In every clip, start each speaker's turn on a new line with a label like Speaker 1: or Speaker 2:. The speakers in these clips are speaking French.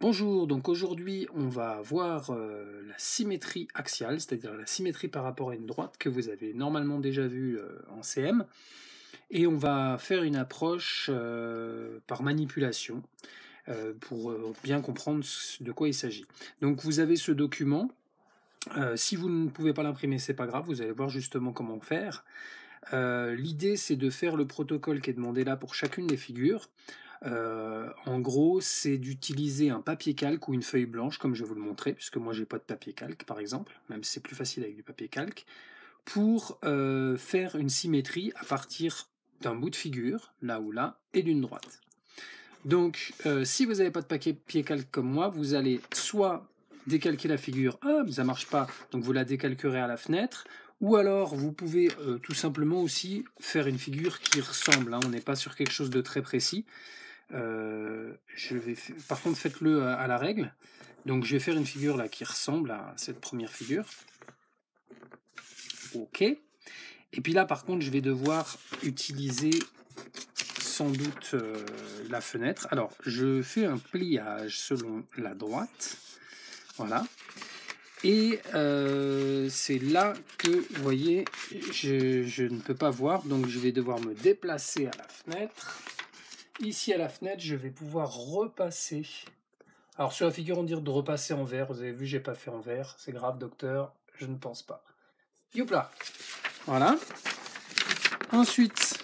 Speaker 1: Bonjour, donc aujourd'hui on va voir la symétrie axiale, c'est-à-dire la symétrie par rapport à une droite que vous avez normalement déjà vue en CM, et on va faire une approche par manipulation pour bien comprendre de quoi il s'agit. Donc vous avez ce document, si vous ne pouvez pas l'imprimer c'est pas grave, vous allez voir justement comment faire. L'idée c'est de faire le protocole qui est demandé là pour chacune des figures. En gros, c'est d'utiliser un papier calque ou une feuille blanche, comme je vais vous le montrer, puisque moi j'ai pas de papier calque par exemple, même si c'est plus facile avec du papier calque, pour faire une symétrie à partir d'un bout de figure, là ou là, et d'une droite. Donc, si vous n'avez pas de papier calque comme moi, vous allez soit décalquer la figure, ah, mais ça marche pas, donc vous la décalquerez à la fenêtre, ou alors vous pouvez tout simplement aussi faire une figure qui ressemble, hein, on n'est pas sur quelque chose de très précis. Par contre, faites-le à la règle. Donc, je vais faire une figure là qui ressemble à cette première figure. OK. Et puis là, par contre, je vais devoir utiliser sans doute la fenêtre. Alors, je fais un pliage selon la droite. Voilà. Et c'est là que, vous voyez, je ne peux pas voir. Donc, je vais devoir me déplacer à la fenêtre. Ici, à la fenêtre, je vais pouvoir repasser. Alors, sur la figure, on dit de repasser en vert. Vous avez vu, j'ai pas fait en vert. C'est grave, docteur. Je ne pense pas. Youpla. Voilà. Ensuite,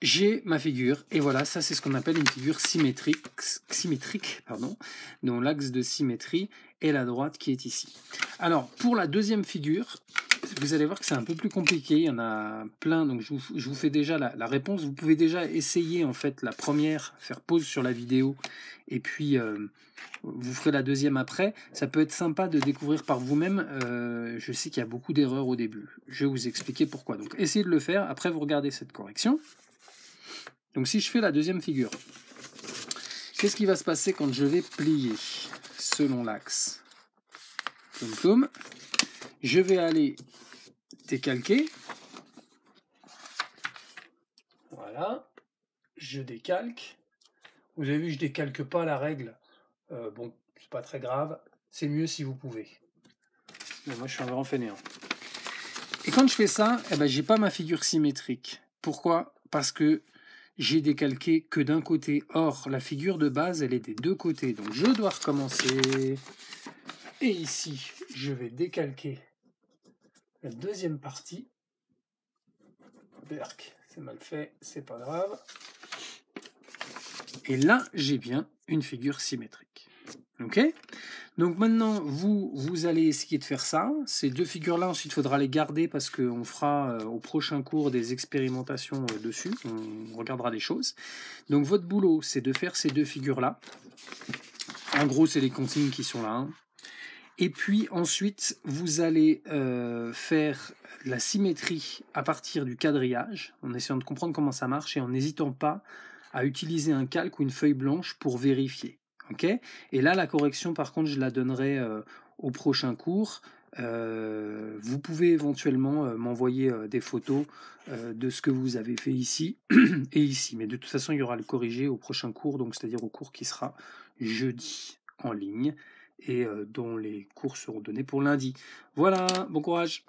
Speaker 1: j'ai ma figure. Et voilà, ça, c'est ce qu'on appelle une figure symétrique, pardon, dont l'axe de symétrie est la droite qui est ici. Alors, pour la deuxième figure, vous allez voir que c'est un peu plus compliqué, il y en a plein, donc je vous fais déjà la réponse. Vous pouvez déjà essayer en fait la première, faire pause sur la vidéo, et puis vous ferez la deuxième après. Ça peut être sympa de découvrir par vous-même, je sais qu'il y a beaucoup d'erreurs au début. Je vais vous expliquer pourquoi. Donc essayez de le faire, après vous regardez cette correction. Donc si je fais la deuxième figure, qu'est-ce qui va se passer quand je vais plier selon l'axe? Ploum ploum. Je vais aller décalquer. Voilà. Je décalque. Vous avez vu, je décalque pas la règle. Bon, c'est pas très grave. C'est mieux si vous pouvez. Mais moi, je suis un grand fainéant. Et quand je fais ça, eh ben, j'ai pas ma figure symétrique. Pourquoi? Parce que j'ai décalqué que d'un côté. Or, la figure de base, elle est des deux côtés. Donc, je dois recommencer. Et ici, je vais décalquer la deuxième partie. Berk, c'est mal fait, c'est pas grave. Et là, j'ai bien une figure symétrique. Ok? Donc maintenant, vous allez essayer de faire ça. Ces deux figures-là, ensuite, il faudra les garder parce qu'on fera au prochain cours des expérimentations dessus. On regardera des choses. Donc votre boulot, c'est de faire ces deux figures-là. En gros, c'est les consignes qui sont là. Hein. Et puis ensuite, vous allez faire la symétrie à partir du quadrillage, en essayant de comprendre comment ça marche et en n'hésitant pas à utiliser un calque ou une feuille blanche pour vérifier. Okay, et là, la correction, par contre, je la donnerai au prochain cours. Vous pouvez éventuellement m'envoyer des photos de ce que vous avez fait ici et ici. Mais de toute façon, il y aura le corrigé au prochain cours, donc c'est-à-dire au cours qui sera jeudi en ligne et dont les cours seront donnés pour lundi. Voilà, bon courage!